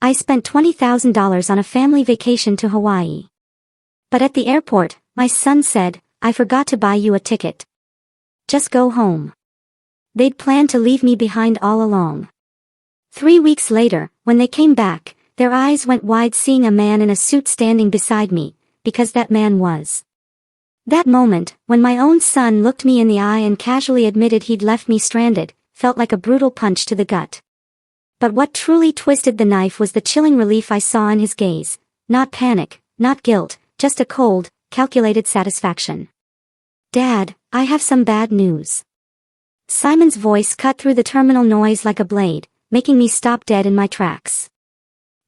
I spent $20,000 on a family vacation to Hawaii. But at the airport, my son said, "I forgot to buy you a ticket. Just go home." They'd planned to leave me behind all along. 3 weeks later, when they came back, their eyes went wide seeing a man in a suit standing beside me, because that man was. That moment, when my own son looked me in the eye and casually admitted he'd left me stranded, felt like a brutal punch to the gut. But what truly twisted the knife was the chilling relief I saw in his gaze. Not panic, not guilt, just a cold, calculated satisfaction. "Dad, I have some bad news." Simon's voice cut through the terminal noise like a blade, making me stop dead in my tracks.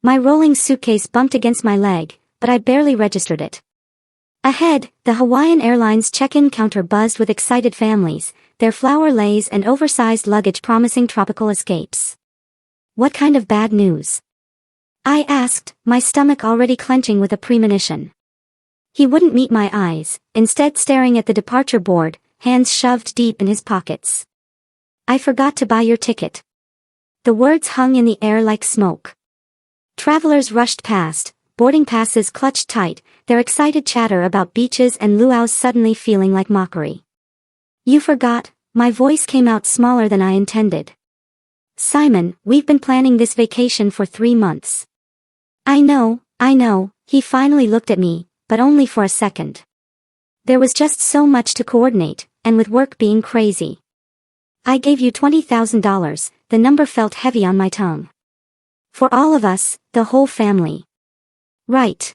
My rolling suitcase bumped against my leg, but I barely registered it. Ahead, the Hawaiian Airlines check-in counter buzzed with excited families, their flower leis and oversized luggage promising tropical escapes. "What kind of bad news?" I asked, my stomach already clenching with a premonition. He wouldn't meet my eyes, instead staring at the departure board, hands shoved deep in his pockets. "I forgot to buy your ticket." The words hung in the air like smoke. Travelers rushed past, boarding passes clutched tight, their excited chatter about beaches and luau's suddenly feeling like mockery. "You forgot," my voice came out smaller than I intended. "Simon, we've been planning this vacation for 3 months. I know, he finally looked at me, but only for a second. There was just so much to coordinate, and with work being crazy. "I gave you $20,000, the number felt heavy on my tongue. "For all of us, the whole family." "Right.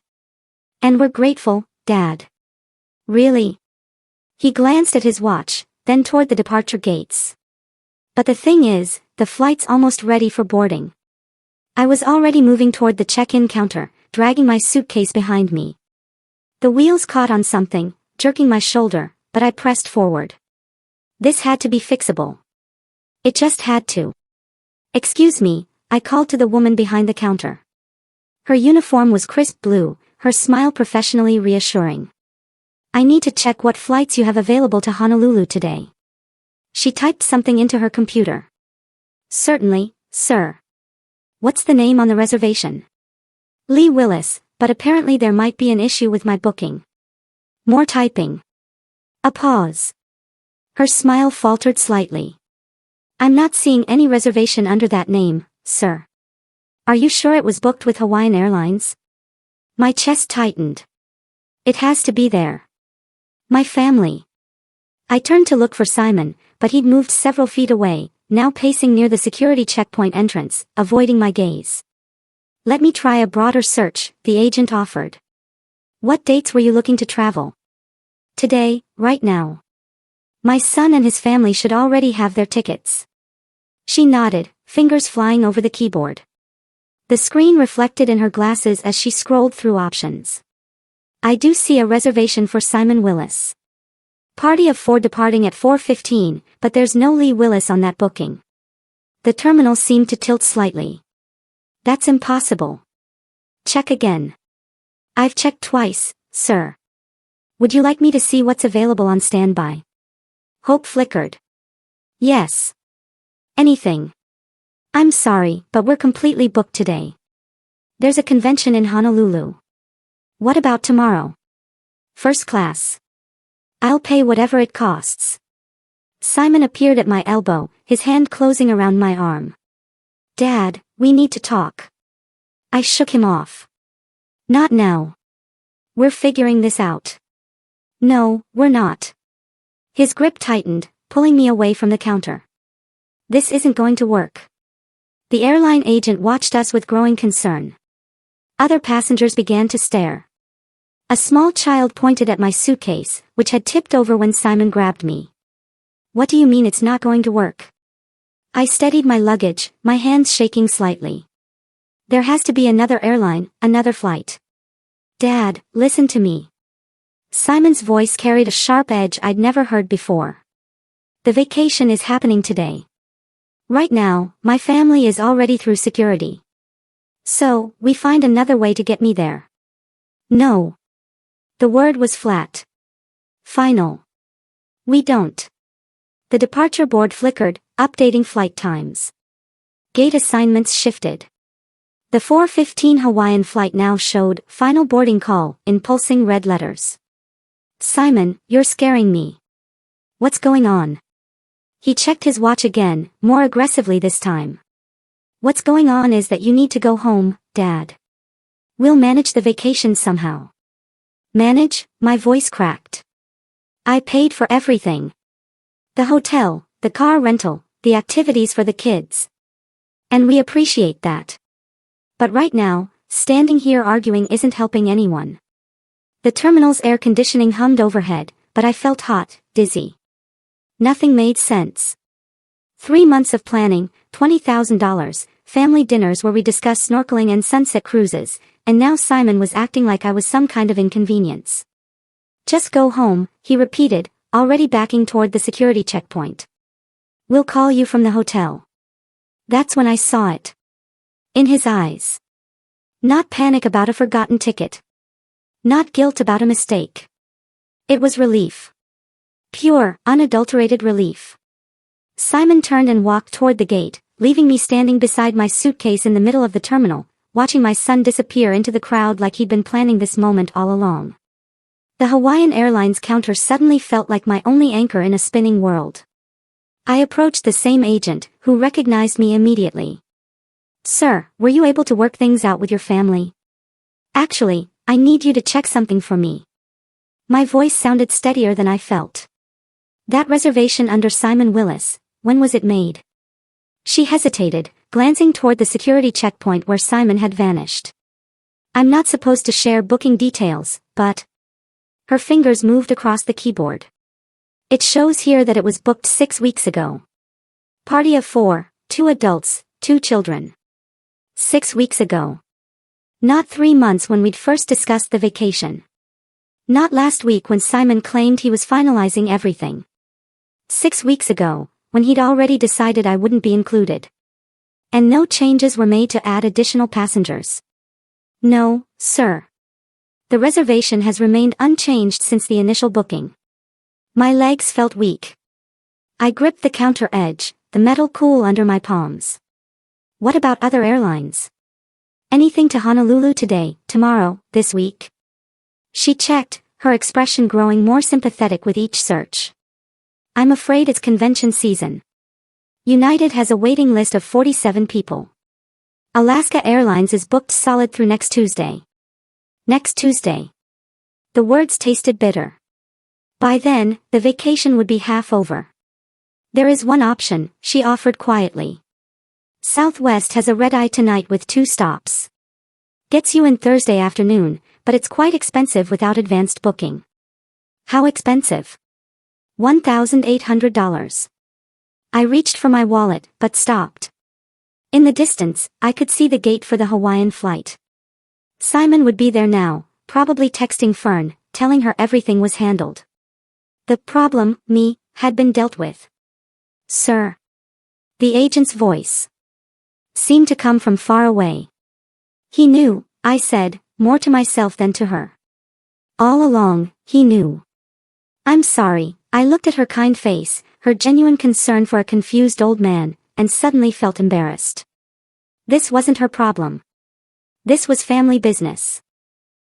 And we're grateful, Dad." "Really?" He glanced at his watch, then toward the departure gates. "But the thing is, the flight's almost ready for boarding." I was already moving toward the check-in counter, dragging my suitcase behind me. The wheels caught on something, jerking my shoulder, but I pressed forward. This had to be fixable. It just had to. "Excuse me," I called to the woman behind the counter. Her uniform was crisp blue, her smile professionally reassuring. "I need to check what flights you have available to Honolulu today." She typed something into her computer. "Certainly, sir." "What's the name on the reservation?" "Lee Willis, but apparently there might be an issue with my booking." More typing. A pause. Her smile faltered slightly. "I'm not seeing any reservation under that name, sir." "Are you sure it was booked with Hawaiian Airlines?" My chest tightened. It has to be there. My family. I turned to look for Simon, but he'd moved several feet away, now pacing near the security checkpoint entrance, avoiding my gaze. "Let me try a broader search," the agent offered. "What dates were you looking to travel?" "Today, right now. My son and his family should already have their tickets." She nodded, fingers flying over the keyboard. The screen reflected in her glasses as she scrolled through options. "I do see a reservation for Simon Willis. Party of 4 departing at 4:15, but there's no Lee Willis on that booking." The terminal seemed to tilt slightly. "That's impossible." "Check again." "I've checked twice, sir." "Would you like me to see what's available on standby?" Hope flickered. "Yes. Anything." "I'm sorry, but we're completely booked today. There's a convention in Honolulu." "What about tomorrow?" "First class." "I'll pay whatever it costs." Simon appeared at my elbow, his hand closing around my arm. "Dad, we need to talk." I shook him off. "Not now. We're figuring this out." "No, we're not." His grip tightened, pulling me away from the counter. "This isn't going to work." The airline agent watched us with growing concern. Other passengers began to stare. A small child pointed at my suitcase, which had tipped over when Simon grabbed me. "What do you mean it's not going to work?" I steadied my luggage, my hands shaking slightly. "There has to be another airline, another flight." "Dad, listen to me." Simon's voice carried a sharp edge I'd never heard before. "The vacation is happening today. Right now, my family is already through security. So, we find another way to get me there." "No." The word was flat. Final. "We don't." The departure board flickered, updating flight times. Gate assignments shifted. The 4:15 Hawaiian flight now showed "Final boarding call" in pulsing red letters. Simon, you're scaring me. What's going on? He checked his watch again, more aggressively this time. What's going on is that you need to go home, Dad. We'll manage the vacation somehow. Manage? My voice cracked. I paid for everything. The hotel, the car rental, the activities for the kids. And we appreciate that. But right now, standing here arguing isn't helping anyone. The terminal's air conditioning hummed overhead, but I felt hot, dizzy. Nothing made sense. 3 months of planning, $20,000, family dinners where we discussed snorkeling and sunset cruises, and now Simon was acting like I was some kind of inconvenience. Just go home, he repeated, already backing toward the security checkpoint. We'll call you from the hotel. That's when I saw it. In his eyes. Not panic about a forgotten ticket. Not guilt about a mistake. It was relief. Pure, unadulterated relief. Simon turned and walked toward the gate, leaving me standing beside my suitcase in the middle of the terminal, watching my son disappear into the crowd like he'd been planning this moment all along. The Hawaiian Airlines counter suddenly felt like my only anchor in a spinning world. I approached the same agent, who recognized me immediately. Sir, were you able to work things out with your family? Actually, I need you to check something for me. My voice sounded steadier than I felt. That reservation under Simon Willis, when was it made? She hesitated, glancing toward the security checkpoint where Simon had vanished. I'm not supposed to share booking details, but... Her fingers moved across the keyboard. It shows here that it was booked 6 weeks ago. Party of 4, 2 adults, 2 children. 6 weeks ago. Not 3 months when we'd first discussed the vacation. Not last week when Simon claimed he was finalizing everything. 6 weeks ago, when he'd already decided I wouldn't be included. And no changes were made to add additional passengers. No, sir. The reservation has remained unchanged since the initial booking. My legs felt weak. I gripped the counter edge, the metal cool under my palms. What about other airlines? Anything to Honolulu today, tomorrow, this week? She checked, her expression growing more sympathetic with each search. I'm afraid it's convention season. United has a waiting list of 47 people. Alaska Airlines is booked solid through next Tuesday. Next Tuesday. The words tasted bitter. By then, the vacation would be half over. There is one option, she offered quietly. Southwest has a red-eye tonight with 2 stops. Gets you in Thursday afternoon, but it's quite expensive without advanced booking. How expensive? $1,800. I reached for my wallet, but stopped. In the distance, I could see the gate for the Hawaiian flight. Simon would be there now, probably texting Fern, telling her everything was handled. The problem, me, had been dealt with. Sir. The agent's voice seemed to come from far away. He knew, I said, more to myself than to her. All along, he knew. I'm sorry, I looked at her kind face, her genuine concern for a confused old man, and suddenly felt embarrassed. This wasn't her problem. This was family business.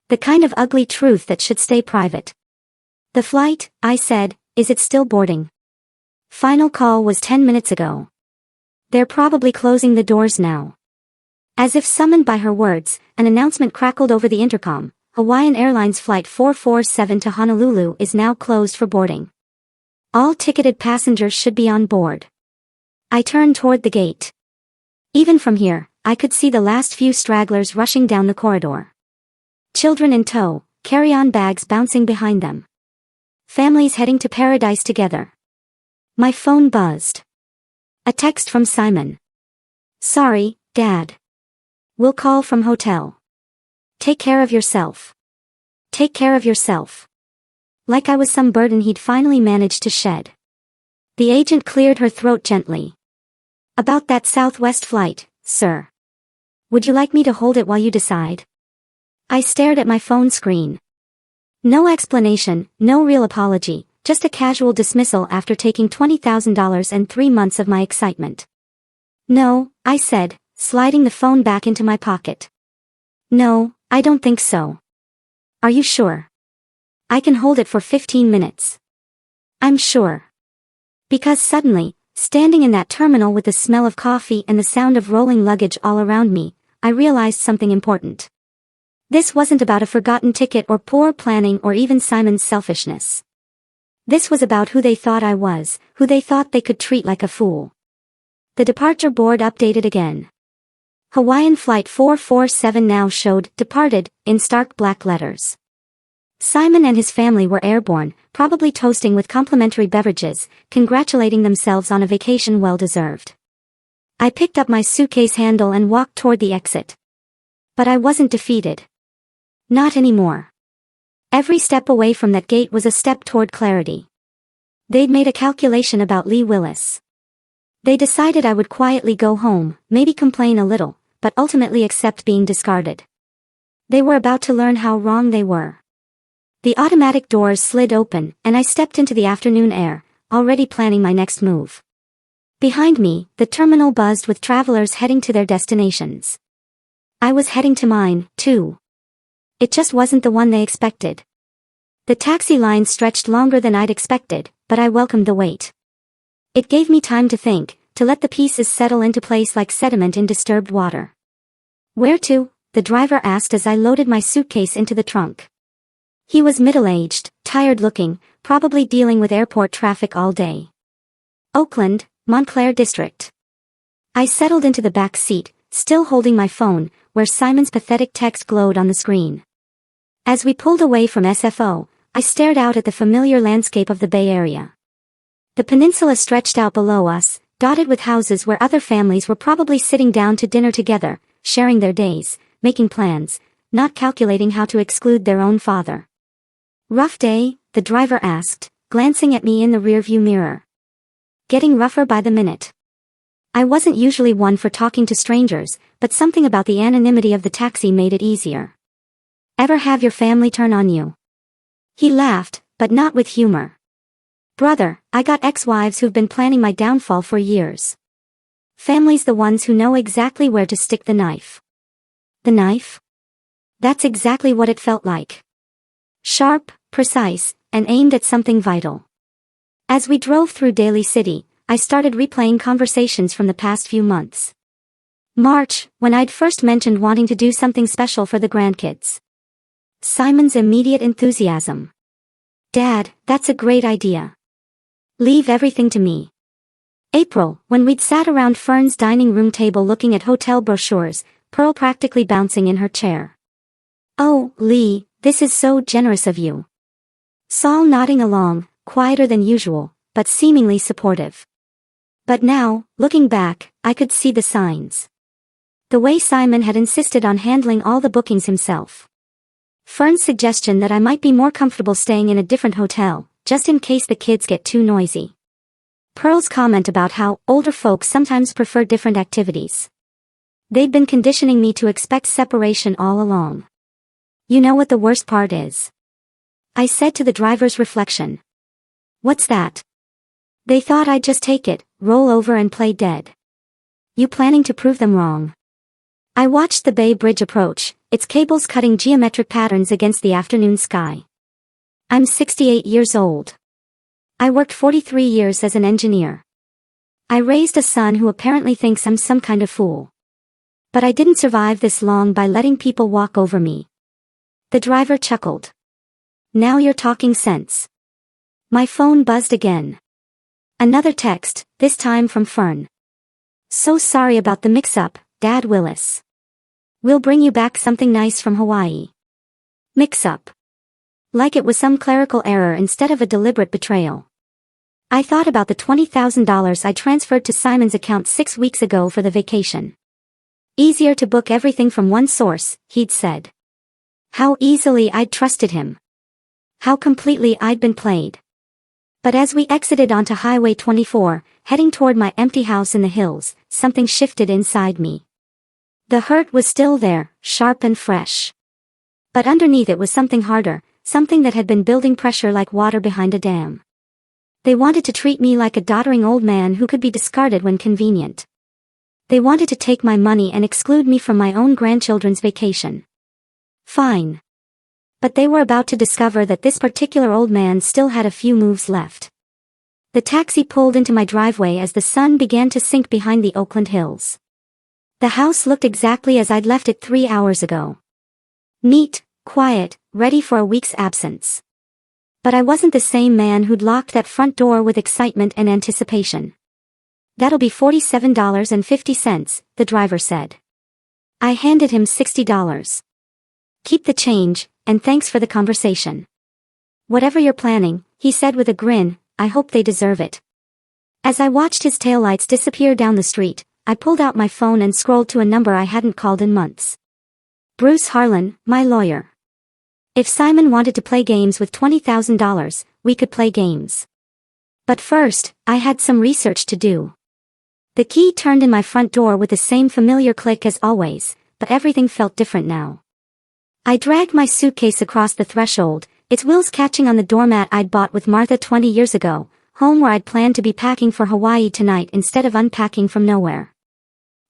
The kind of ugly truth that should stay private. The flight, I said, is it still boarding? Final call was 10 minutes ago. They're probably closing the doors now. As if summoned by her words, an announcement crackled over the intercom. Hawaiian Airlines Flight 447 to Honolulu is now closed for boarding. All ticketed passengers should be on board. I turned toward the gate. Even from here, I could see the last few stragglers rushing down the corridor. Children in tow, carry-on bags bouncing behind them. Families heading to paradise together. My phone buzzed. A text from Simon. Sorry, Dad. We'll call from hotel. Take care of yourself. Take care of yourself. Like I was some burden he'd finally managed to shed. The agent cleared her throat gently. About that Southwest flight, sir. Would you like me to hold it while you decide? I stared at my phone screen. No explanation, no real apology, just a casual dismissal after taking $20,000 and 3 months of my excitement. No, I said, sliding the phone back into my pocket. No, I don't think so. Are you sure? I can hold it for 15 minutes. I'm sure. Because suddenly, standing in that terminal with the smell of coffee and the sound of rolling luggage all around me, I realized something important. This wasn't about a forgotten ticket or poor planning or even Simon's selfishness. This was about who they thought I was, who they thought they could treat like a fool. The departure board updated again. Hawaiian Flight 447 now showed departed in stark black letters. Simon and his family were airborne, probably toasting with complimentary beverages, congratulating themselves on a vacation well-deserved. I picked up my suitcase handle and walked toward the exit. But I wasn't defeated. Not anymore. Every step away from that gate was a step toward clarity. They'd made a calculation about Lee Willis. They decided I would quietly go home, maybe complain a little, but ultimately accept being discarded. They were about to learn how wrong they were. The automatic doors slid open, and I stepped into the afternoon air, already planning my next move. Behind me, the terminal buzzed with travelers heading to their destinations. I was heading to mine, too. It just wasn't the one they expected. The taxi line stretched longer than I'd expected, but I welcomed the wait. It gave me time to think, to let the pieces settle into place like sediment in disturbed water. Where to? The driver asked as I loaded my suitcase into the trunk. He was middle-aged, tired-looking, probably dealing with airport traffic all day. Oakland, Montclair District. I settled into the back seat, still holding my phone, where Simon's pathetic text glowed on the screen. As we pulled away from SFO, I stared out at the familiar landscape of the Bay Area. The peninsula stretched out below us, dotted with houses where other families were probably sitting down to dinner together, sharing their days, making plans, not calculating how to exclude their own father. Rough day? The driver asked, glancing at me in the rearview mirror. Getting rougher by the minute. I wasn't usually one for talking to strangers, but something about the anonymity of the taxi made it easier. Ever have your family turn on you? He laughed, but not with humor. Brother, I got ex-wives who've been planning my downfall for years. Family's the ones who know exactly where to stick the knife. The knife? That's exactly what it felt like. Sharp, precise, and aimed at something vital. As we drove through Daly City, I started replaying conversations from the past few months. March, when I'd first mentioned wanting to do something special for the grandkids. Simon's immediate enthusiasm. Dad, that's a great idea. Leave everything to me. April, when we'd sat around Fern's dining room table looking at hotel brochures, Pearl practically bouncing in her chair. Oh, Lee, this is so generous of you. Saul nodding along, quieter than usual, but seemingly supportive. But now, looking back, I could see the signs. The way Simon had insisted on handling all the bookings himself. Fern's suggestion that I might be more comfortable staying in a different hotel, just in case the kids get too noisy. Pearl's comment about how older folks sometimes prefer different activities. They'd been conditioning me to expect separation all along. You know what the worst part is? I said to the driver's reflection. What's that? They thought I'd just take it, roll over and play dead. You planning to prove them wrong? I watched the Bay Bridge approach, its cables cutting geometric patterns against the afternoon sky. I'm 68 years old. I worked 43 years as an engineer. I raised a son who apparently thinks I'm some kind of fool. But I didn't survive this long by letting people walk over me. The driver chuckled. Now you're talking sense. My phone buzzed again. Another text, this time from Fern. So sorry about the mix-up, Dad Willis. We'll bring you back something nice from Hawaii. Mix-up. Like it was some clerical error instead of a deliberate betrayal. I thought about the $20,000 I transferred to Simon's account 6 weeks ago for the vacation. Easier to book everything from one source, he'd said. How easily I'd trusted him. How completely I'd been played. But as we exited onto Highway 24, heading toward my empty house in the hills, something shifted inside me. The hurt was still there, sharp and fresh. But underneath it was something harder, something that had been building pressure like water behind a dam. They wanted to treat me like a doddering old man who could be discarded when convenient. They wanted to take my money and exclude me from my own grandchildren's vacation. Fine. But they were about to discover that this particular old man still had a few moves left. The taxi pulled into my driveway as the sun began to sink behind the Oakland hills. The house looked exactly as I'd left it 3 hours ago. Neat, quiet, ready for a week's absence. But I wasn't the same man who'd locked that front door with excitement and anticipation. "That'll be $47.50, the driver said. I handed him $60. "Keep the change, and thanks for the conversation." "Whatever you're planning," he said with a grin, "I hope they deserve it." As I watched his taillights disappear down the street, I pulled out my phone and scrolled to a number I hadn't called in months. Bruce Harlan, my lawyer. If Simon wanted to play games with $20,000, we could play games. But first, I had some research to do. The key turned in my front door with the same familiar click as always, but everything felt different now. I dragged my suitcase across the threshold, its wheels catching on the doormat I'd bought with Martha 20 years ago, home where I'd planned to be packing for Hawaii tonight instead of unpacking from nowhere.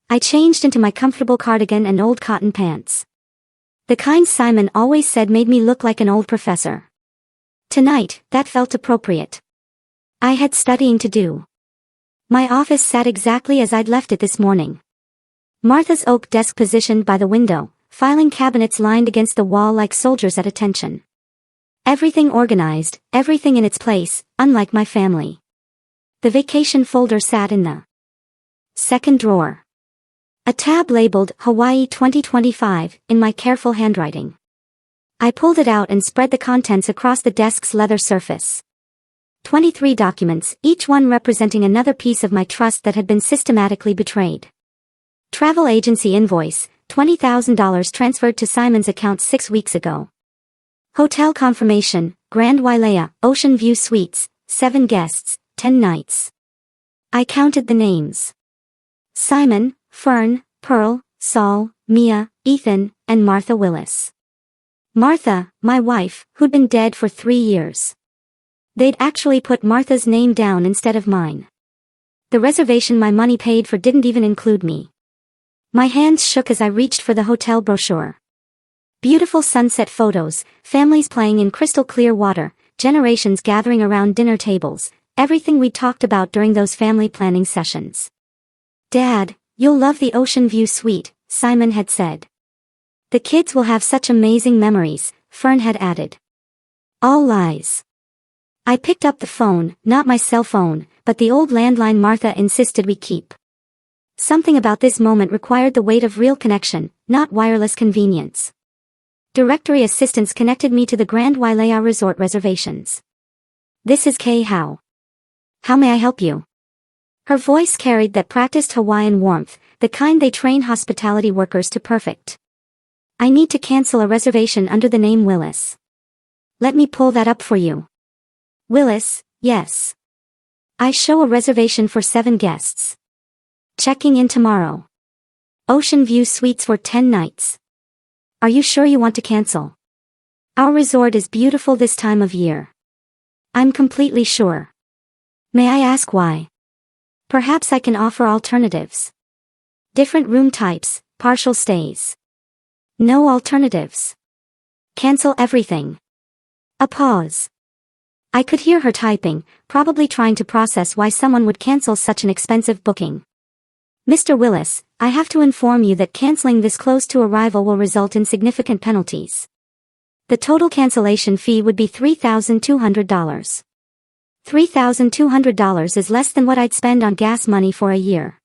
I changed into my comfortable cardigan and old cotton pants. The kind Simon always said made me look like an old professor. Tonight, that felt appropriate. I had studying to do. My office sat exactly as I'd left it this morning. Martha's oak desk positioned by the window, filing cabinets lined against the wall like soldiers at attention. Everything organized, everything in its place, unlike my family. The vacation folder sat in the second drawer. A tab labeled Hawaii 2025 in my careful handwriting. I pulled it out and spread the contents across the desk's leather surface. 23 documents, each one representing another piece of my trust that had been systematically betrayed. Travel agency invoice, $20,000 transferred to Simon's account 6 weeks ago. Hotel confirmation, Grand Wailea, Ocean View Suites, 7 guests, 10 nights. I counted the names. Simon, Fern, Pearl, Saul, Mia, Ethan, and Martha Willis. Martha, my wife, who'd been dead for 3 years. They'd actually put Martha's name down instead of mine. The reservation my money paid for didn't even include me. My hands shook as I reached for the hotel brochure. Beautiful sunset photos, families playing in crystal clear water, generations gathering around dinner tables, everything we'd talked about during those family planning sessions. "Dad, you'll love the Ocean View Suite," Simon had said. "The kids will have such amazing memories," Fern had added. All lies. I picked up the phone, not my cell phone, but the old landline Martha insisted we keep. Something about this moment required the weight of real connection, not wireless convenience. Directory assistants connected me to the Grand Wailea Resort reservations. "This is Kay Howe. How may I help you?" Her voice carried that practiced Hawaiian warmth, the kind they train hospitality workers to perfect. "I need to cancel a reservation under the name Willis." "Let me pull that up for you." "Willis, yes. I show a reservation for 7 guests. Checking in tomorrow. Ocean View Suites for 10 nights. Are you sure you want to cancel? Our resort is beautiful this time of year." "I'm completely sure." "May I ask why?" "Perhaps I can offer alternatives." "Different room types, partial stays." "No alternatives. Cancel everything." A pause. I could hear her typing, probably trying to process why someone would cancel such an expensive booking. "Mr. Willis, I have to inform you that canceling this close to arrival will result in significant penalties. The total cancellation fee would be $3,200. $3,200 is less than what I'd spend on gas money for a year."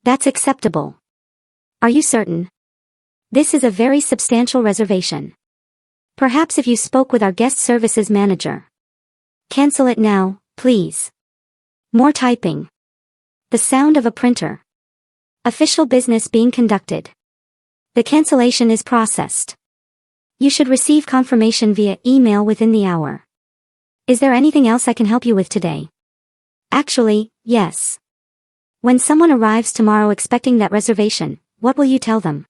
"That's acceptable." "Are you certain? This is a very substantial reservation. Perhaps if you spoke with our guest services manager." "Cancel it now, please." More typing. The sound of a printer. Official business being conducted. "The cancellation is processed. You should receive confirmation via email within the hour. Is there anything else I can help you with today?" "Actually, yes. When someone arrives tomorrow expecting that reservation, what will you tell them?"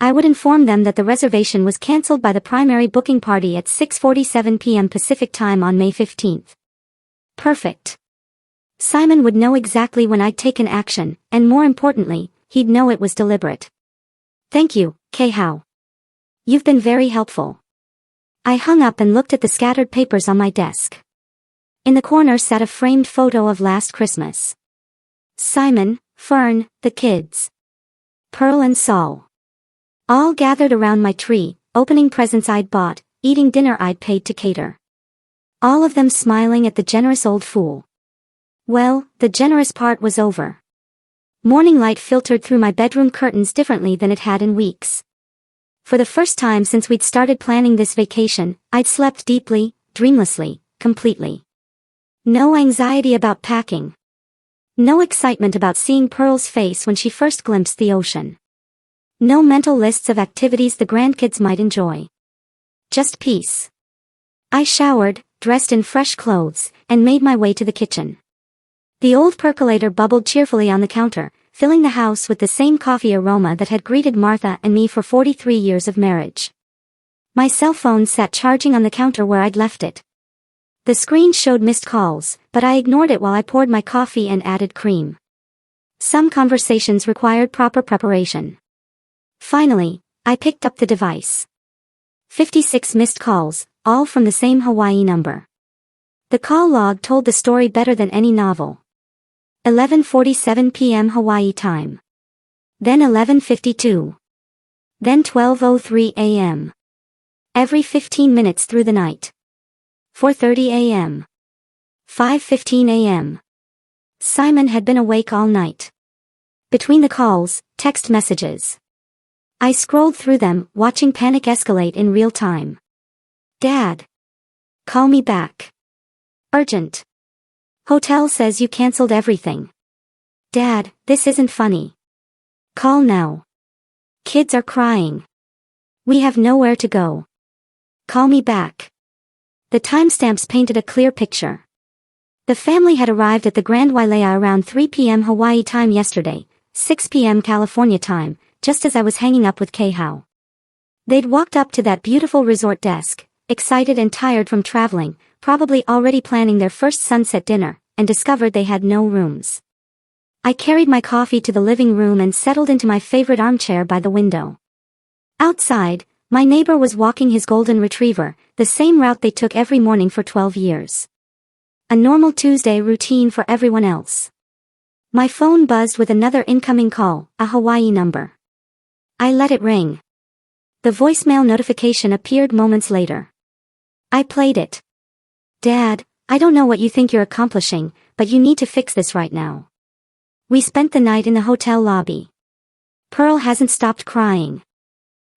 "I would inform them that the reservation was cancelled by the primary booking party at 6:47 p.m. Pacific Time on May 15th. Perfect. Simon would know exactly when I'd taken action, and more importantly, he'd know it was deliberate. Thank you, Kei-hao. You've been very helpful. I hung up and looked at the scattered papers on my desk. In the corner sat a framed photo of last Christmas. Simon, Fern, the kids. Pearl and Saul. All gathered around my tree, opening presents I'd bought, eating dinner I'd paid to cater. All of them smiling at the generous old fool. Well, the generous part was over. Morning light filtered through my bedroom curtains differently than it had in weeks. For the first time since we'd started planning this vacation, I'd slept deeply, dreamlessly, completely. No anxiety about packing. No excitement about seeing Pearl's face when she first glimpsed the ocean. No mental lists of activities the grandkids might enjoy. Just peace. I showered, dressed in fresh clothes, and made my way to the kitchen. The old percolator bubbled cheerfully on the counter, filling the house with the same coffee aroma that had greeted Martha and me for 43 years of marriage. My cell phone sat charging on the counter where I'd left it. The screen showed missed calls, but I ignored it while I poured my coffee and added cream. Some conversations required proper preparation. Finally, I picked up the device. 56 missed calls, all from the same Hawaii number. The call log told the story better than any novel. 11:47 p.m. Hawaii time. Then 11:52. Then 12:03 a.m. Every 15 minutes through the night. 4:30 a.m. 5:15 a.m. Simon had been awake all night. Between the calls, text messages. I scrolled through them, watching panic escalate in real time. Dad. Call me back. Urgent. Hotel says you canceled everything. Dad, this isn't funny. Call now. Kids are crying. We have nowhere to go. Call me back. The timestamps painted a clear picture. The family had arrived at the Grand Wailea around 3 p.m. Hawaii time yesterday, 6 p.m. California time, just as I was hanging up with Kei-hao. They'd walked up to that beautiful resort desk, excited and tired from traveling, probably already planning their first sunset dinner, and discovered they had no rooms. I carried my coffee to the living room and settled into my favorite armchair by the window. Outside, my neighbor was walking his golden retriever, the same route they took every morning for 12 years. A normal Tuesday routine for everyone else. My phone buzzed with another incoming call, a Hawaii number. I let it ring. The voicemail notification appeared moments later. I played it. Dad, I don't know what you think you're accomplishing, but you need to fix this right now. We spent the night in the hotel lobby. Pearl hasn't stopped crying.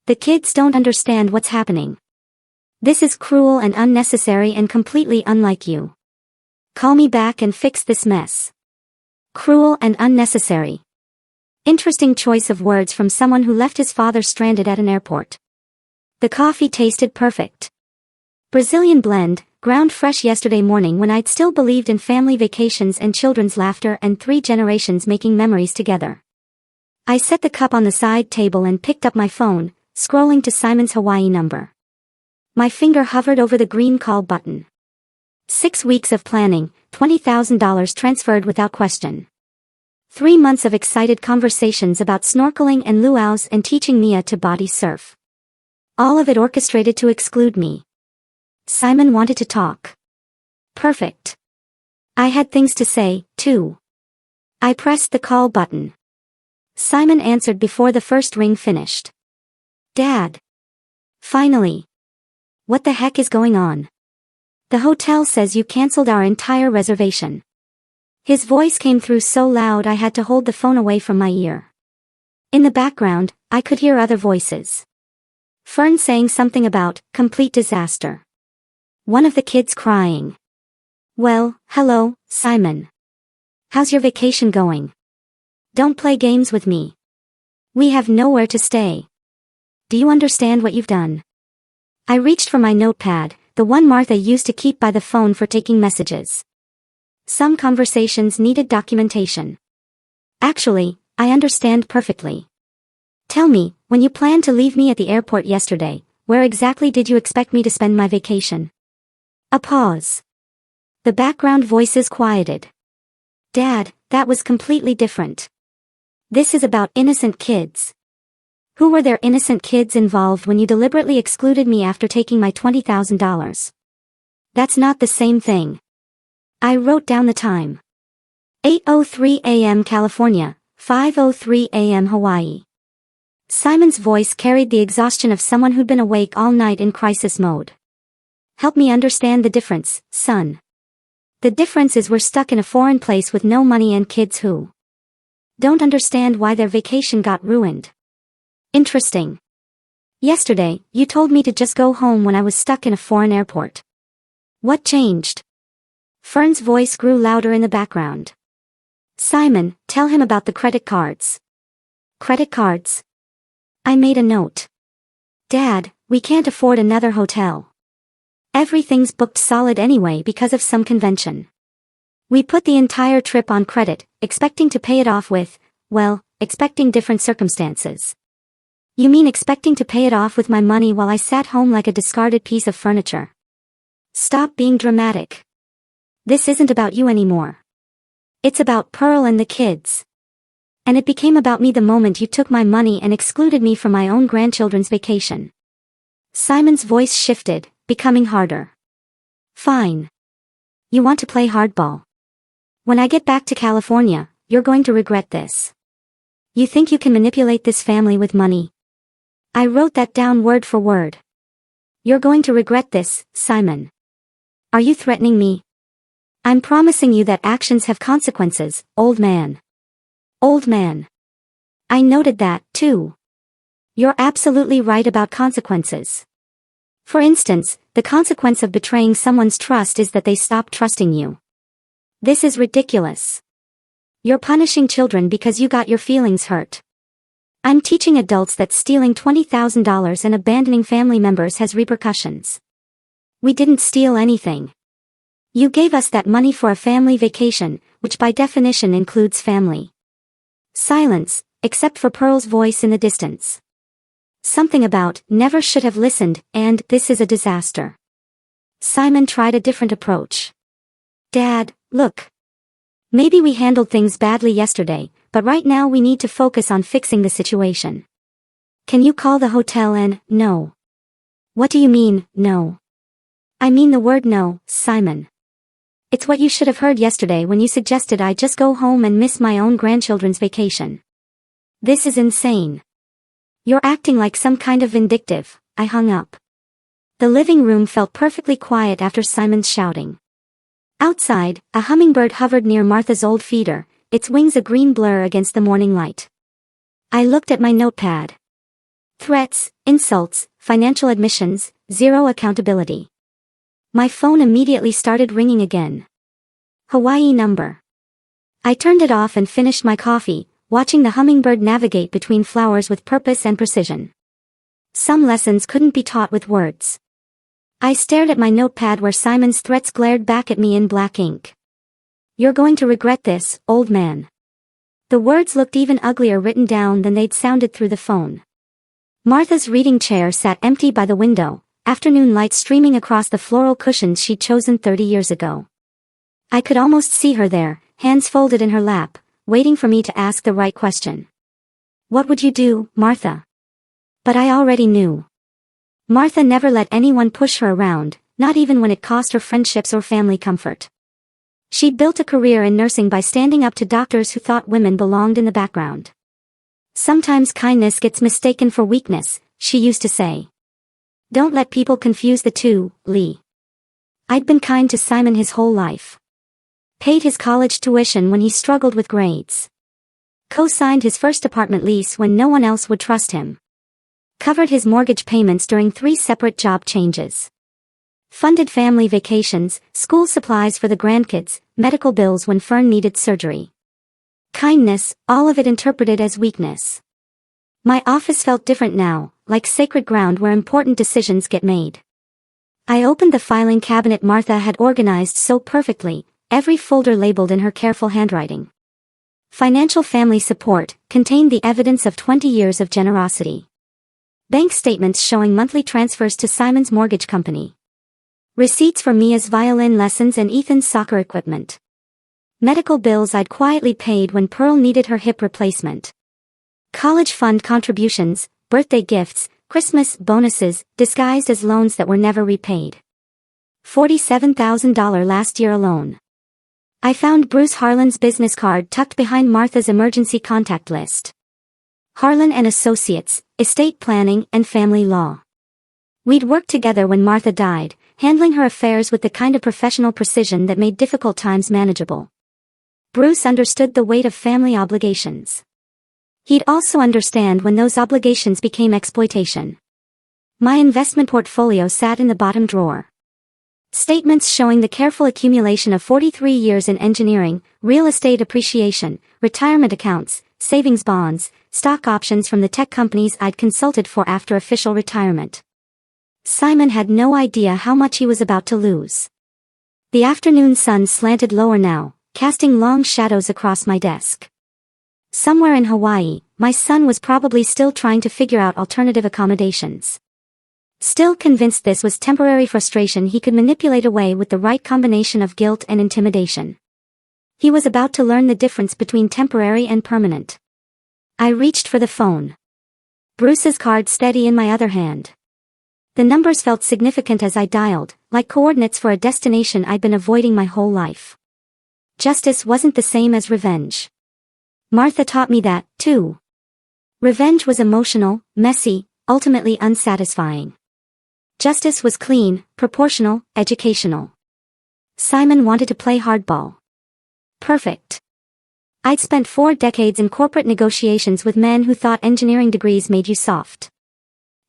The kids don't understand what's happening. This is cruel and unnecessary and completely unlike you. Call me back and fix this mess. Cruel and unnecessary. Interesting choice of words from someone who left his father stranded at an airport. The coffee tasted perfect. Brazilian blend, ground fresh yesterday morning when I'd still believed in family vacations and children's laughter and 3 generations making memories together. I set the cup on the side table and picked up my phone, scrolling to Simon's Hawaii number. My finger hovered over the green call button. 6 weeks of planning, $20,000 transferred without question. 3 months of excited conversations about snorkeling and luau's and teaching Mia to body surf. All of it orchestrated to exclude me. Simon wanted to talk. Perfect. I had things to say, too. I pressed the call button. Simon answered before the first ring finished. Dad. Finally. What the heck is going on? The hotel says you canceled our entire reservation. His voice came through so loud I had to hold the phone away from my ear. In the background, I could hear other voices. Fern saying something about complete disaster. One of the kids crying. Well, hello, Simon. How's your vacation going? Don't play games with me. We have nowhere to stay. Do you understand what you've done? I reached for my notepad, the one Martha used to keep by the phone for taking messages. Some conversations needed documentation. Actually, I understand perfectly. Tell me, when you planned to leave me at the airport yesterday, where exactly did you expect me to spend my vacation? A pause. The background voices quieted. Dad, that was completely different. This is about innocent kids. Who were there innocent kids involved when you deliberately excluded me after taking my $20,000? That's not the same thing. I wrote down the time. 8:03 a.m. California, 5:03 a.m. Hawaii. Simon's voice carried the exhaustion of someone who'd been awake all night in crisis mode. Help me understand the difference, son. The difference is we're stuck in a foreign place with no money and kids who don't understand why their vacation got ruined. Interesting. Yesterday, you told me to just go home when I was stuck in a foreign airport. What changed? Fern's voice grew louder in the background. Simon, tell him about the credit cards. Credit cards? I made a note. Dad, we can't afford another hotel. Everything's booked solid anyway because of some convention. We put the entire trip on credit, expecting to pay it off with, well, expecting different circumstances. You mean expecting to pay it off with my money while I sat home like a discarded piece of furniture? Stop being dramatic. This isn't about you anymore. It's about Pearl and the kids. And it became about me the moment you took my money and excluded me from my own grandchildren's vacation. Simon's voice shifted, becoming harder. Fine. You want to play hardball. When I get back to California, you're going to regret this. You think you can manipulate this family with money? I wrote that down word for word. You're going to regret this, Simon. Are you threatening me? I'm promising you that actions have consequences, old man. Old man. I noted that, too. You're absolutely right about consequences. For instance, the consequence of betraying someone's trust is that they stop trusting you. This is ridiculous. You're punishing children because you got your feelings hurt. I'm teaching adults that stealing $20,000 and abandoning family members has repercussions. We didn't steal anything. You gave us that money for a family vacation, which by definition includes family. Silence, except for Pearl's voice in the distance. Something about, never should have listened, and, this is a disaster. Simon tried a different approach. Dad, look. Maybe we handled things badly yesterday, but right now we need to focus on fixing the situation. Can you call the hotel and, no? What do you mean, no? I mean the word no, Simon. It's what you should have heard yesterday when you suggested I just go home and miss my own grandchildren's vacation. This is insane. You're acting like some kind of vindictive. I hung up. The living room felt perfectly quiet after Simon's shouting. Outside, a hummingbird hovered near Martha's old feeder, its wings a green blur against the morning light. I looked at my notepad. Threats, insults, financial admissions, zero accountability. My phone immediately started ringing again. Hawaii number. I turned it off and finished my coffee, watching the hummingbird navigate between flowers with purpose and precision. Some lessons couldn't be taught with words. I stared at my notepad where Simon's threats glared back at me in black ink. You're going to regret this, old man. The words looked even uglier written down than they'd sounded through the phone. Martha's reading chair sat empty by the window, afternoon light streaming across the floral cushions she'd chosen 30 years ago. I could almost see her there, hands folded in her lap, waiting for me to ask the right question. What would you do, Martha? But I already knew. Martha never let anyone push her around, not even when it cost her friendships or family comfort. She'd built a career in nursing by standing up to doctors who thought women belonged in the background. Sometimes kindness gets mistaken for weakness, she used to say. Don't let people confuse the two, Lee. I'd been kind to Simon his whole life. Paid his college tuition when he struggled with grades. Co-signed his first apartment lease when no one else would trust him. Covered his mortgage payments during 3 separate job changes. Funded family vacations, school supplies for the grandkids, medical bills when Fern needed surgery. Kindness, all of it interpreted as weakness. My office felt different now, like sacred ground where important decisions get made. I opened the filing cabinet Martha had organized so perfectly, every folder labeled in her careful handwriting. Financial family support contained the evidence of 20 years of generosity. Bank statements showing monthly transfers to Simon's mortgage company. Receipts for Mia's violin lessons and Ethan's soccer equipment. Medical bills I'd quietly paid when Pearl needed her hip replacement. College fund contributions, birthday gifts, Christmas bonuses, disguised as loans that were never repaid. $47,000 last year alone. I found Bruce Harlan's business card tucked behind Martha's emergency contact list. Harlan and Associates, Estate Planning and Family Law. We'd worked together when Martha died, handling her affairs with the kind of professional precision that made difficult times manageable. Bruce understood the weight of family obligations. He'd also understand when those obligations became exploitation. My investment portfolio sat in the bottom drawer. Statements showing the careful accumulation of 43 years in engineering, real estate appreciation, retirement accounts, savings bonds, stock options from the tech companies I'd consulted for after official retirement. Simon had no idea how much he was about to lose. The afternoon sun slanted lower now, casting long shadows across my desk. Somewhere in Hawaii, my son was probably still trying to figure out alternative accommodations. Still convinced this was temporary frustration he could manipulate away with the right combination of guilt and intimidation. He was about to learn the difference between temporary and permanent. I reached for the phone. Bruce's card steady in my other hand. The numbers felt significant as I dialed, like coordinates for a destination I'd been avoiding my whole life. Justice wasn't the same as revenge. Martha taught me that, too. Revenge was emotional, messy, ultimately unsatisfying. Justice was clean, proportional, educational. Simon wanted to play hardball. Perfect. I'd spent 4 decades in corporate negotiations with men who thought engineering degrees made you soft.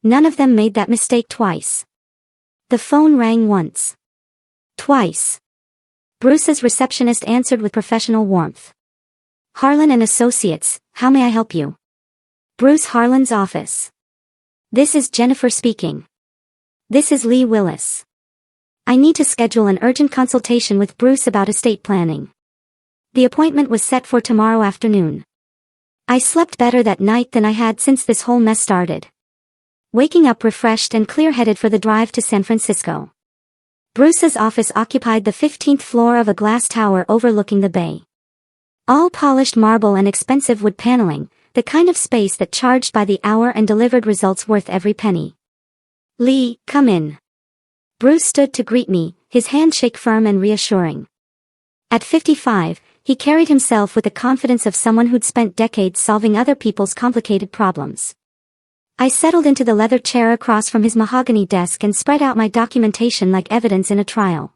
None of them made that mistake twice. The phone rang once. Twice. Bruce's receptionist answered with professional warmth. Harlan and Associates, how may I help you? Bruce Harlan's office. This is Jennifer speaking. This is Lee Willis. I need to schedule an urgent consultation with Bruce about estate planning. The appointment was set for tomorrow afternoon. I slept better that night than I had since this whole mess started. Waking up refreshed and clear-headed for the drive to San Francisco. Bruce's office occupied the 15th floor of a glass tower overlooking the bay. All polished marble and expensive wood paneling, the kind of space that charged by the hour and delivered results worth every penny. Lee, come in. Bruce stood to greet me, his handshake firm and reassuring. At 55, he carried himself with the confidence of someone who'd spent decades solving other people's complicated problems. I settled into the leather chair across from his mahogany desk and spread out my documentation like evidence in a trial.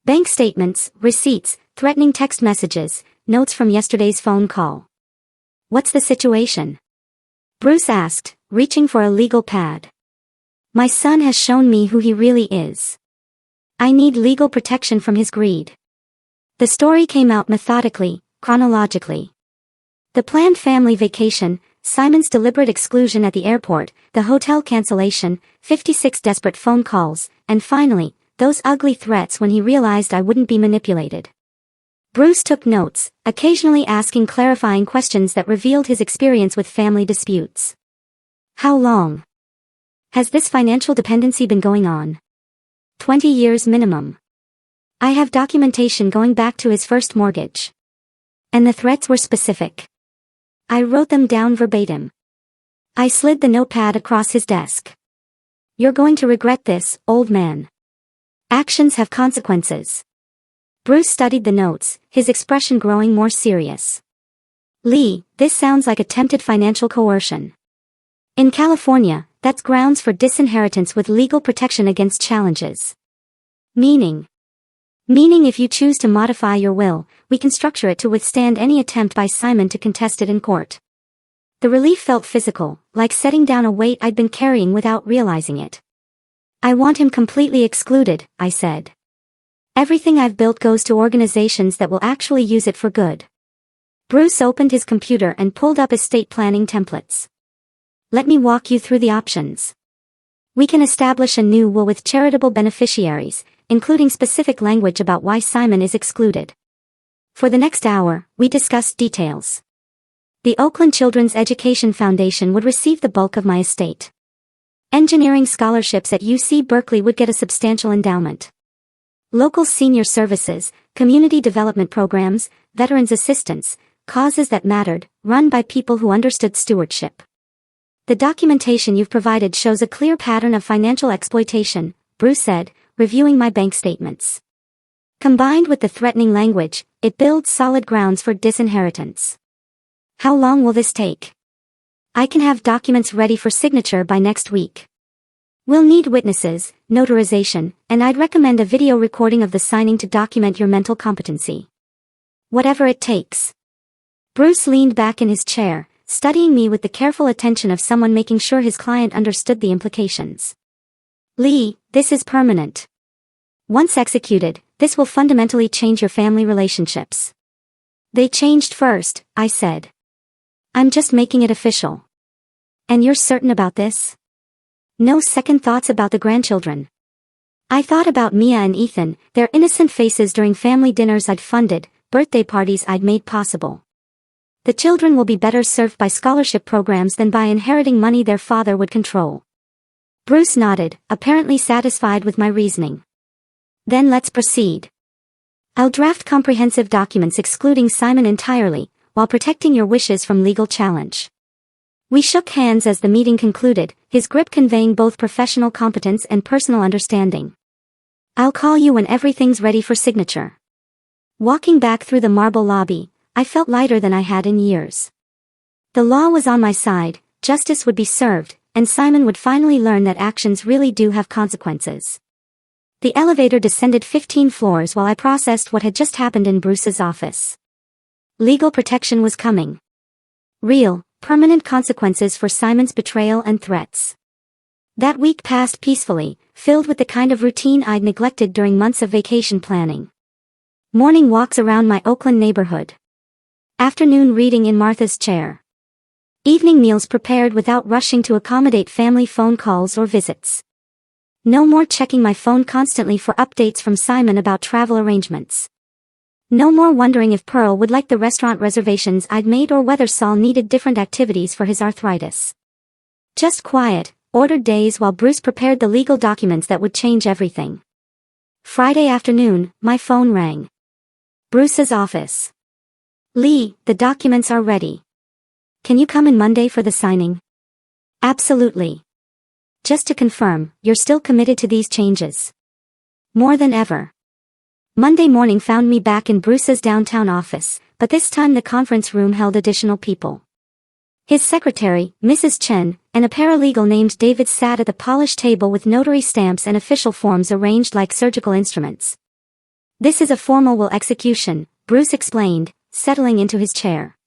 Bank statements, receipts, threatening text messages, notes from yesterday's phone call. What's the situation? Bruce asked, reaching for a legal pad. My son has shown me who he really is. I need legal protection from his greed. The story came out methodically, chronologically. The planned family vacation, Simon's deliberate exclusion at the airport, the hotel cancellation, 56 desperate phone calls, and finally, those ugly threats when he realized I wouldn't be manipulated. Bruce took notes, occasionally asking clarifying questions that revealed his experience with family disputes. How long has this financial dependency been going on? 20 years minimum. I have documentation going back to his first mortgage. And the threats were specific. I wrote them down verbatim. I slid the notepad across his desk. You're going to regret this, old man. Actions have consequences. Bruce studied the notes, his expression growing more serious. Lee, this sounds like attempted financial coercion. In California, that's grounds for disinheritance with legal protection against challenges. Meaning if you choose to modify your will, we can structure it to withstand any attempt by Simon to contest it in court. The relief felt physical, like setting down a weight I'd been carrying without realizing it. I want him completely excluded, I said. Everything I've built goes to organizations that will actually use it for good. Bruce opened his computer and pulled up estate planning templates. Let me walk you through the options. We can establish a new will with charitable beneficiaries, including specific language about why Simon is excluded. For the next hour, we discussed details. The Oakland Children's Education Foundation would receive the bulk of my estate. Engineering scholarships at UC Berkeley would get a substantial endowment. Local senior services, community development programs, veterans assistance, causes that mattered, run by people who understood stewardship. The documentation you've provided shows a clear pattern of financial exploitation, Bruce said, reviewing my bank statements. Combined with the threatening language, it builds solid grounds for disinheritance. How long will this take? I can have documents ready for signature by next week. We'll need witnesses, notarization, and I'd recommend a video recording of the signing to document your mental competency. Whatever it takes. Bruce leaned back in his chair, studying me with the careful attention of someone making sure his client understood the implications. Lee, this is permanent. Once executed, this will fundamentally change your family relationships. They changed first, I said. I'm just making it official. And you're certain about this? No second thoughts about the grandchildren. I thought about Mia and Ethan, their innocent faces during family dinners I'd funded, birthday parties I'd made possible. The children will be better served by scholarship programs than by inheriting money their father would control. Bruce nodded, apparently satisfied with my reasoning. Then let's proceed. I'll draft comprehensive documents excluding Simon entirely, while protecting your wishes from legal challenge. We shook hands as the meeting concluded, his grip conveying both professional competence and personal understanding. I'll call you when everything's ready for signature. Walking back through the marble lobby, I felt lighter than I had in years. The law was on my side, justice would be served, and Simon would finally learn that actions really do have consequences. The elevator descended 15 floors while I processed what had just happened in Bruce's office. Legal protection was coming. Real, permanent consequences for Simon's betrayal and threats. That week passed peacefully, filled with the kind of routine I'd neglected during months of vacation planning. Morning walks around my Oakland neighborhood. Afternoon reading in Martha's chair. Evening meals prepared without rushing to accommodate family phone calls or visits. No more checking my phone constantly for updates from Simon about travel arrangements. No more wondering if Pearl would like the restaurant reservations I'd made or whether Saul needed different activities for his arthritis. Just quiet, ordered days while Bruce prepared the legal documents that would change everything. Friday afternoon, my phone rang. Bruce's office. Lee, the documents are ready. Can you come in Monday for the signing? Absolutely. Just to confirm, you're still committed to these changes. More than ever. Monday morning found me back in Bruce's downtown office, but this time the conference room held additional people. His secretary, Mrs. Chen, and a paralegal named David sat at the polished table with notary stamps and official forms arranged like surgical instruments. This is a formal will execution, Bruce explained, settling into his chair.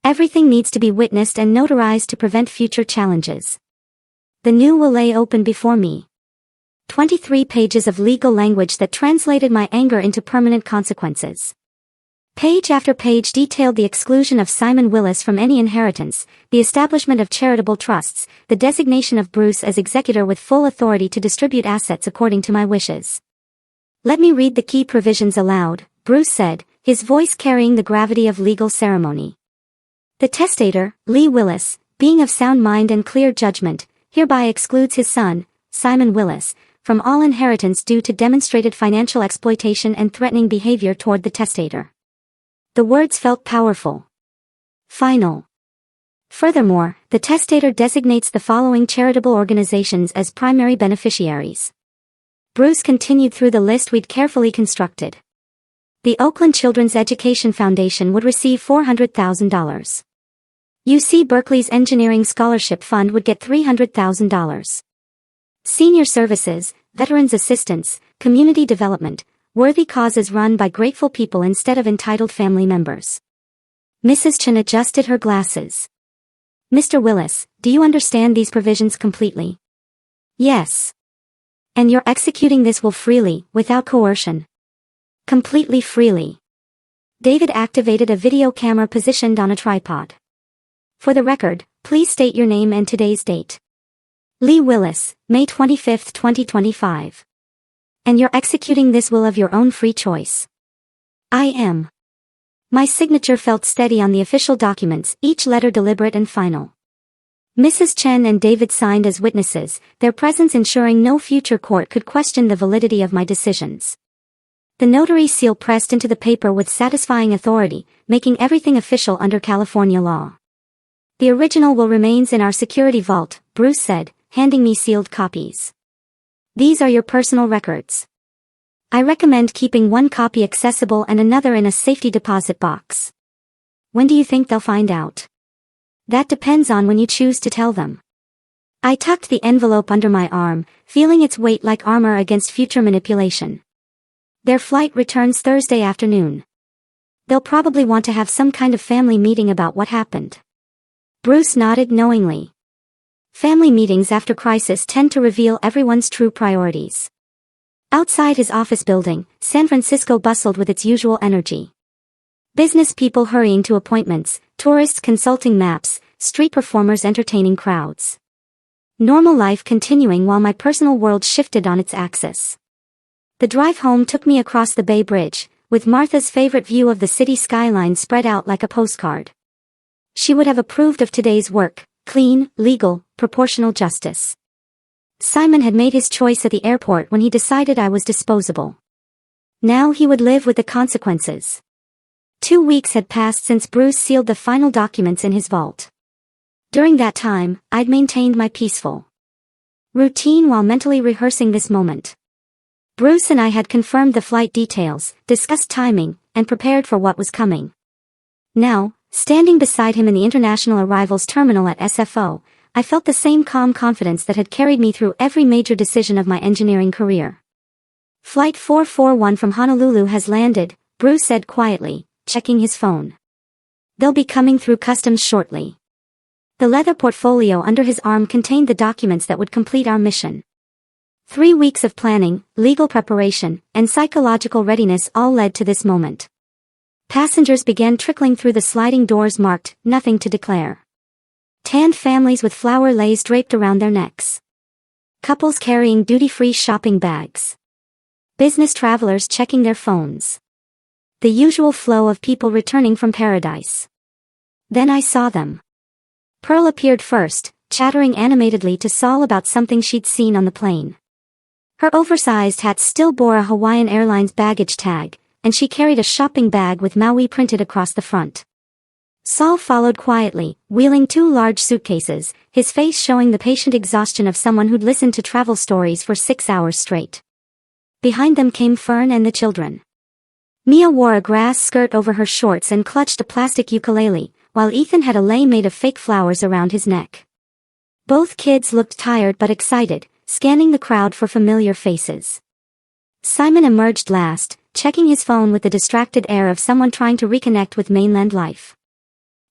Everything needs to be witnessed and notarized to prevent future challenges. The new will lay open before me. 23 pages of legal language that translated my anger into permanent consequences. Page after page detailed the exclusion of Simon Willis from any inheritance, the establishment of charitable trusts, the designation of Bruce as executor with full authority to distribute assets according to my wishes. Let me read the key provisions aloud, Bruce said, his voice carrying the gravity of legal ceremony. The testator, Lee Willis, being of sound mind and clear judgment, hereby excludes his son, Simon Willis, from all inheritance due to demonstrated financial exploitation and threatening behavior toward the testator. The words felt powerful. Final. Furthermore, the testator designates the following charitable organizations as primary beneficiaries. Bruce continued through the list we'd carefully constructed. The Oakland Children's Education Foundation would receive $400,000. UC Berkeley's Engineering Scholarship Fund would get $300,000. Senior Services, Veterans Assistance, Community Development, worthy causes run by grateful people instead of entitled family members. Mrs. Chen adjusted her glasses. Mr. Willis, do you understand these provisions completely? Yes. And you're executing this will freely, without coercion? Completely freely. David activated a video camera positioned on a tripod. For the record, please state your name and today's date. Lee Willis, May 25, 2025. And you're executing this will of your own free choice. I am. My signature felt steady on the official documents, each letter deliberate and final. Mrs. Chen and David signed as witnesses, their presence ensuring no future court could question the validity of my decisions. The notary seal pressed into the paper with satisfying authority, making everything official under California law. The original will remains in our security vault, Bruce said, handing me sealed copies. These are your personal records. I recommend keeping one copy accessible and another in a safety deposit box. When do you think they'll find out? That depends on when you choose to tell them. I tucked the envelope under my arm, feeling its weight like armor against future manipulation. Their flight returns Thursday afternoon. They'll probably want to have some kind of family meeting about what happened. Bruce nodded knowingly. Family meetings after crisis tend to reveal everyone's true priorities. Outside his office building, San Francisco bustled with its usual energy. Business people hurrying to appointments, tourists consulting maps, street performers entertaining crowds. Normal life continuing while my personal world shifted on its axis. The drive home took me across the Bay Bridge, with Martha's favorite view of the city skyline spread out like a postcard. She would have approved of today's work, clean, legal, proportional justice. Simon had made his choice at the airport when he decided I was disposable. Now he would live with the consequences. 2 weeks had passed since Bruce sealed the final documents in his vault. During that time, I'd maintained my peaceful routine while mentally rehearsing this moment. Bruce and I had confirmed the flight details, discussed timing, and prepared for what was coming. Now, standing beside him in the international arrivals terminal at SFO, I felt the same calm confidence that had carried me through every major decision of my engineering career. Flight 441 from Honolulu has landed, Bruce said quietly, checking his phone. They'll be coming through customs shortly. The leather portfolio under his arm contained the documents that would complete our mission. 3 weeks of planning, legal preparation, and psychological readiness all led to this moment. Passengers began trickling through the sliding doors marked, "Nothing to declare." Tanned families with flower leis draped around their necks. Couples carrying duty-free shopping bags. Business travelers checking their phones. The usual flow of people returning from paradise. Then I saw them. Pearl appeared first, chattering animatedly to Saul about something she'd seen on the plane. Her oversized hat still bore a Hawaiian Airlines baggage tag, and she carried a shopping bag with Maui printed across the front. Saul followed quietly, wheeling 2 large suitcases, his face showing the patient exhaustion of someone who'd listened to travel stories for 6 hours straight. Behind them came Fern and the children. Mia wore a grass skirt over her shorts and clutched a plastic ukulele, while Ethan had a lei made of fake flowers around his neck. Both kids looked tired but excited, scanning the crowd for familiar faces. Simon emerged last, checking his phone with the distracted air of someone trying to reconnect with mainland life.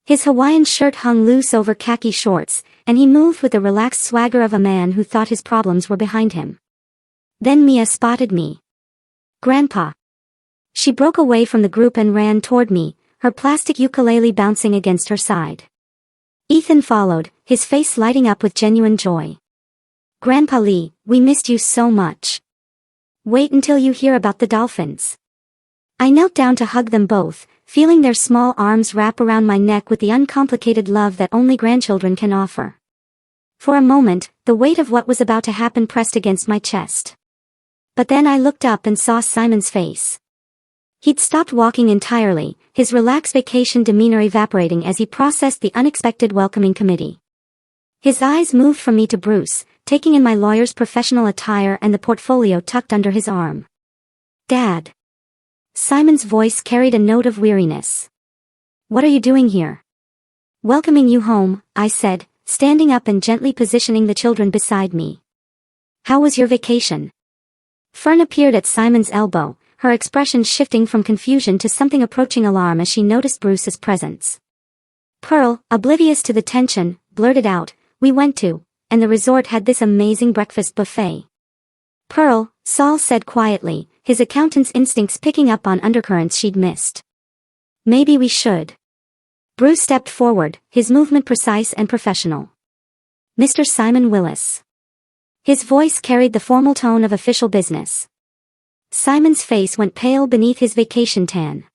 His Hawaiian shirt hung loose over khaki shorts, and he moved with the relaxed swagger of a man who thought his problems were behind him. Then Mia spotted me. "Grandpa." She broke away from the group and ran toward me, her plastic ukulele bouncing against her side. Ethan followed, his face lighting up with genuine joy. "Grandpa Lee, we missed you so much. Wait until you hear about the dolphins." I knelt down to hug them both, feeling their small arms wrap around my neck with the uncomplicated love that only grandchildren can offer. For a moment, the weight of what was about to happen pressed against my chest. But then I looked up and saw Simon's face. He'd stopped walking entirely, his relaxed vacation demeanor evaporating as he processed the unexpected welcoming committee. His eyes moved from me to Bruce, taking in my lawyer's professional attire and the portfolio tucked under his arm. "Dad." Simon's voice carried a note of weariness. "What are you doing here?" "Welcoming you home," I said, standing up and gently positioning the children beside me. "How was your vacation?" Fern appeared at Simon's elbow, her expression shifting from confusion to something approaching alarm as she noticed Bruce's presence. Pearl, oblivious to the tension, blurted out, "We went to, and the resort had this amazing breakfast buffet." "Pearl," Saul said quietly, his accountant's instincts picking up on undercurrents she'd missed. "Maybe we should." Bruce stepped forward, his movement precise and professional. "Mr. Simon Willis." His voice carried the formal tone of official business. Simon's face went pale beneath his vacation tan.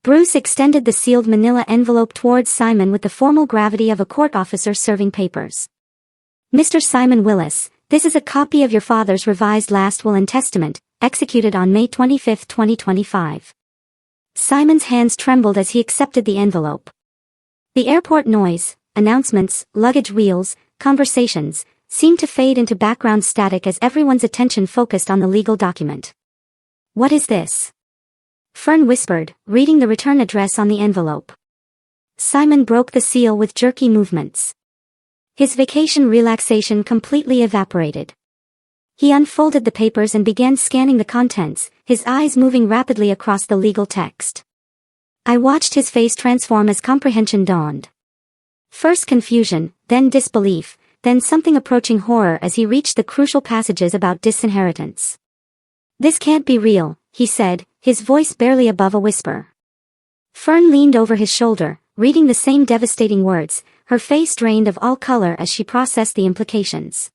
Bruce extended the sealed manila envelope towards Simon with the formal gravity of a court officer serving papers. "Mr. Simon Willis, this is a copy of your father's revised last will and testament, executed on May 25, 2025. Simon's hands trembled as he accepted the envelope. The airport noise, announcements, luggage wheels, conversations, seemed to fade into background static as everyone's attention focused on the legal document. "What is this?" Fern whispered, reading the return address on the envelope. Simon broke the seal with jerky movements. His vacation relaxation completely evaporated. He unfolded the papers and began scanning the contents, his eyes moving rapidly across the legal text. I watched his face transform as comprehension dawned. First confusion, then disbelief, then something approaching horror as he reached the crucial passages about disinheritance. "This can't be real," he said, his voice barely above a whisper. Fern leaned over his shoulder, reading the same devastating words, her face drained of all color as she processed the implications.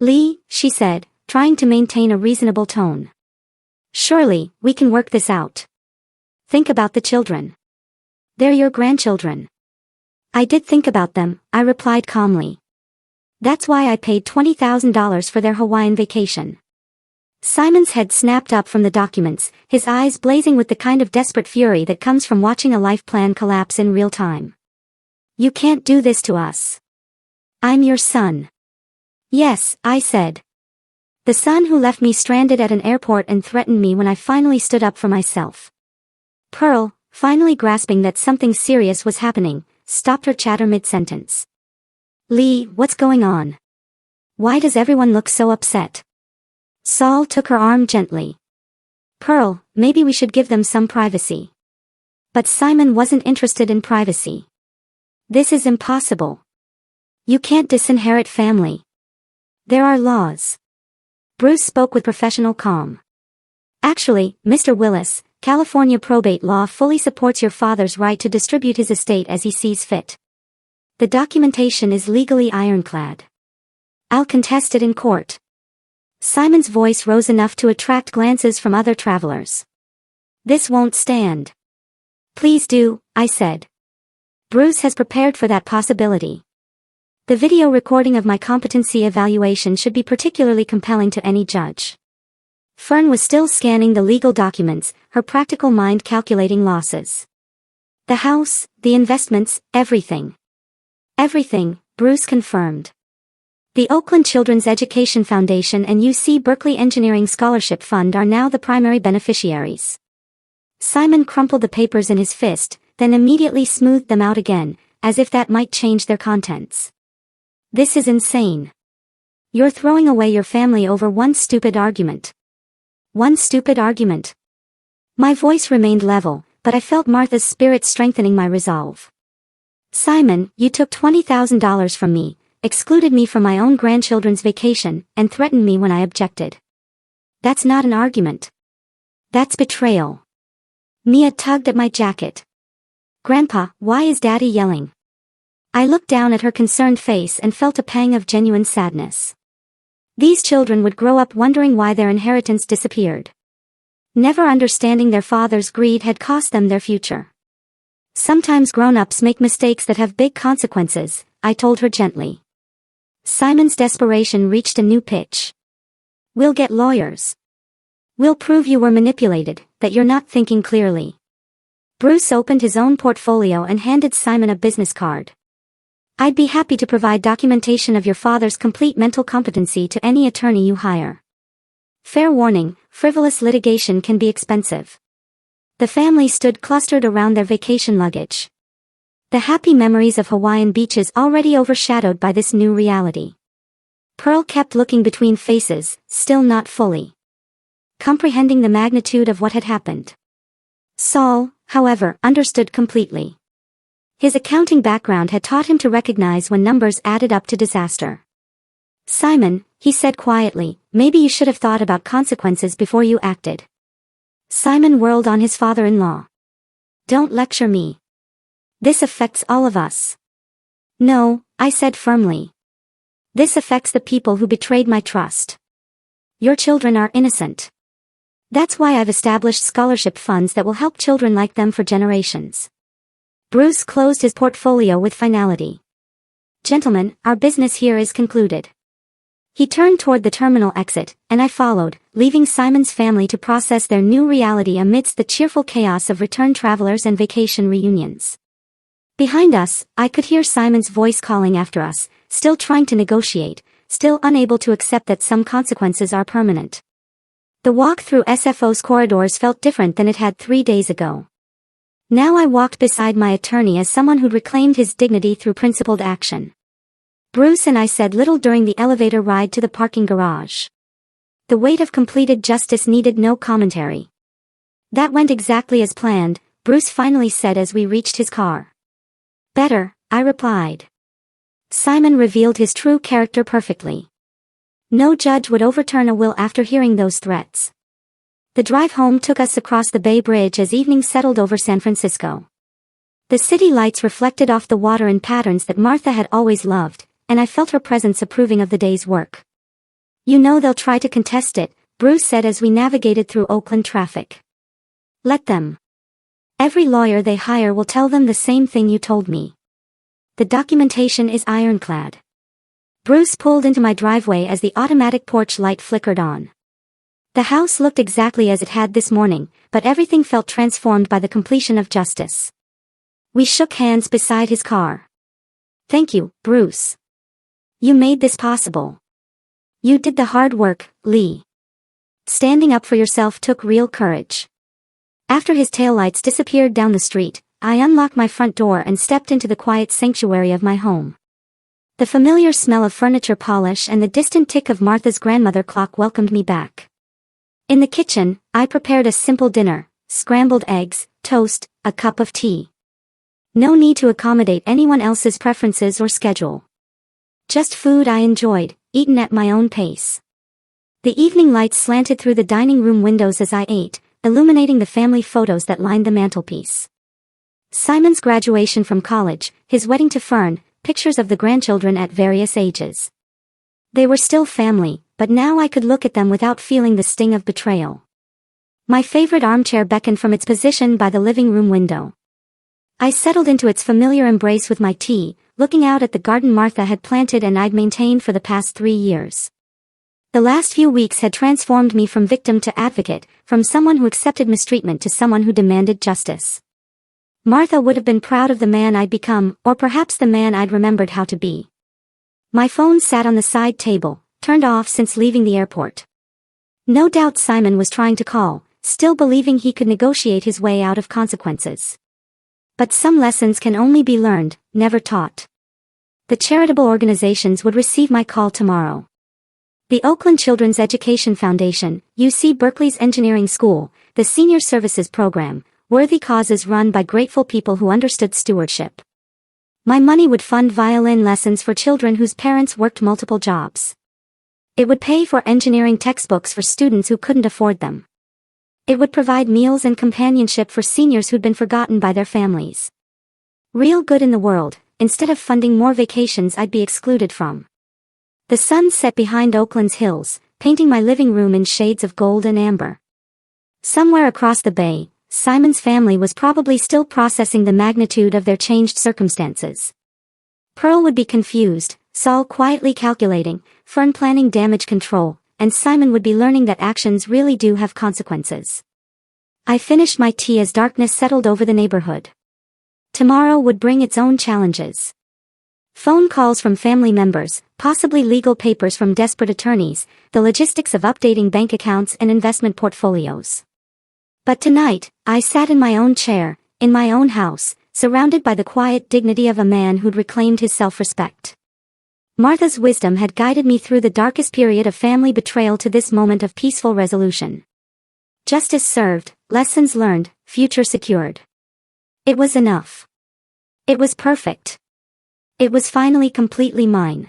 "Lee," she said, trying to maintain a reasonable tone. "Surely, we can work this out. Think about the children. They're your grandchildren." "I did think about them," I replied calmly. "That's why I paid $20,000 for their Hawaiian vacation." Simon's head snapped up from the documents, his eyes blazing with the kind of desperate fury that comes from watching a life plan collapse in real time. "You can't do this to us. I'm your son." "Yes," I said. "The son who left me stranded at an airport and threatened me when I finally stood up for myself." Pearl, finally grasping that something serious was happening, stopped her chatter mid-sentence. "Lee, what's going on? Why does everyone look so upset?" Saul took her arm gently. "Pearl, maybe we should give them some privacy." But Simon wasn't interested in privacy. "This is impossible. You can't disinherit family. There are laws." Bruce spoke with professional calm. "Actually, Mr. Willis, California probate law fully supports your father's right to distribute his estate as he sees fit. The documentation is legally ironclad. I'll contest it in court." Simon's voice rose enough to attract glances from other travelers. "This won't stand." "Please do," I said. "Bruce has prepared for that possibility. The video recording of my competency evaluation should be particularly compelling to any judge." Fern was still scanning the legal documents, her practical mind calculating losses. "The house, the investments, everything." "Everything," Bruce confirmed. "The Oakland Children's Education Foundation and UC Berkeley Engineering Scholarship Fund are now the primary beneficiaries." Simon crumpled the papers in his fist, then immediately smoothed them out again, as if that might change their contents. "This is insane. You're throwing away your family over one stupid argument." "One stupid argument?" My voice remained level, but I felt Martha's spirit strengthening my resolve. "Simon, you took $20,000 from me, excluded me from my own grandchildren's vacation, and threatened me when I objected. That's not an argument. That's betrayal." Mia tugged at my jacket. "Grandpa, why is Daddy yelling?" I looked down at her concerned face and felt a pang of genuine sadness. These children would grow up wondering why their inheritance disappeared. Never understanding their father's greed had cost them their future. "Sometimes grown-ups make mistakes that have big consequences," I told her gently. Simon's desperation reached a new pitch. "We'll get lawyers. We'll prove you were manipulated, that you're not thinking clearly." Bruce opened his own portfolio and handed Simon a business card. "I'd be happy to provide documentation of your father's complete mental competency to any attorney you hire. Fair warning, frivolous litigation can be expensive." The family stood clustered around their vacation luggage. The happy memories of Hawaiian beaches already overshadowed by this new reality. Pearl kept looking between faces, still not fully comprehending the magnitude of what had happened. Saul, however, understood completely. His accounting background had taught him to recognize when numbers added up to disaster. "Simon," he said quietly, "maybe you should have thought about consequences before you acted." Simon whirled on his father-in-law. "Don't lecture me. This affects all of us." "No," I said firmly. "This affects the people who betrayed my trust. Your children are innocent. That's why I've established scholarship funds that will help children like them for generations." Bruce closed his portfolio with finality. "Gentlemen, our business here is concluded. He turned toward the terminal exit, and I followed, leaving Simon's family to process their new reality amidst the cheerful chaos of return travelers and vacation reunions. Behind us, I could hear Simon's voice calling after us, still trying to negotiate, still unable to accept that some consequences are permanent. The walk through SFO's corridors felt different than it had 3 days ago. Now I walked beside my attorney as someone who'd reclaimed his dignity through principled action. Bruce and I said little during the elevator ride to the parking garage. The weight of completed justice needed no commentary. That went exactly as planned, Bruce finally said as we reached his car. Better, I replied. Simon revealed his true character perfectly. No judge would overturn a will after hearing those threats. The drive home took us across the Bay Bridge as evening settled over San Francisco. The city lights reflected off the water in patterns that Martha had always loved, and I felt her presence approving of the day's work. You know they'll try to contest it, Bruce said as we navigated through Oakland traffic. Let them. Every lawyer they hire will tell them the same thing you told me. The documentation is ironclad. Bruce pulled into my driveway as the automatic porch light flickered on. The house looked exactly as it had this morning, but everything felt transformed by the completion of justice. We shook hands beside his car. Thank you, Bruce. You made this possible. You did the hard work, Lee. Standing up for yourself took real courage. After his taillights disappeared down the street, I unlocked my front door and stepped into the quiet sanctuary of my home. The familiar smell of furniture polish and the distant tick of Martha's grandmother clock welcomed me back. In the kitchen, I prepared a simple dinner, scrambled eggs, toast, a cup of tea. No need to accommodate anyone else's preferences or schedule. Just food I enjoyed, eaten at my own pace. The evening lights slanted through the dining room windows as I ate, illuminating the family photos that lined the mantelpiece. Simon's graduation from college, his wedding to Fern, pictures of the grandchildren at various ages. They were still family, but now I could look at them without feeling the sting of betrayal. My favorite armchair beckoned from its position by the living room window. I settled into its familiar embrace with my tea, looking out at the garden Martha had planted and I'd maintained for the past 3 years. The last few weeks had transformed me from victim to advocate, from someone who accepted mistreatment to someone who demanded justice. Martha would have been proud of the man I'd become, or perhaps the man I'd remembered how to be. My phone sat on the side table, turned off since leaving the airport. No doubt Simon was trying to call, still believing he could negotiate his way out of consequences. But some lessons can only be learned, never taught. The charitable organizations would receive my call tomorrow. The Oakland Children's Education Foundation, UC Berkeley's Engineering School, the Senior Services Program, worthy causes run by grateful people who understood stewardship. My money would fund violin lessons for children whose parents worked multiple jobs. It would pay for engineering textbooks for students who couldn't afford them. It would provide meals and companionship for seniors who'd been forgotten by their families. Real good in the world, instead of funding more vacations I'd be excluded from. The sun set behind Oakland's hills, painting my living room in shades of gold and amber. Somewhere across the bay, Simon's family was probably still processing the magnitude of their changed circumstances. Pearl would be confused, Saul quietly calculating, Fern planning damage control, and Simon would be learning that actions really do have consequences. I finished my tea as darkness settled over the neighborhood. Tomorrow would bring its own challenges. Phone calls from family members, possibly legal papers from desperate attorneys, the logistics of updating bank accounts and investment portfolios. But tonight, I sat in my own chair, in my own house, surrounded by the quiet dignity of a man who'd reclaimed his self-respect. Martha's wisdom had guided me through the darkest period of family betrayal to this moment of peaceful resolution. Justice served, lessons learned, future secured. It was enough. It was perfect. It was finally completely mine.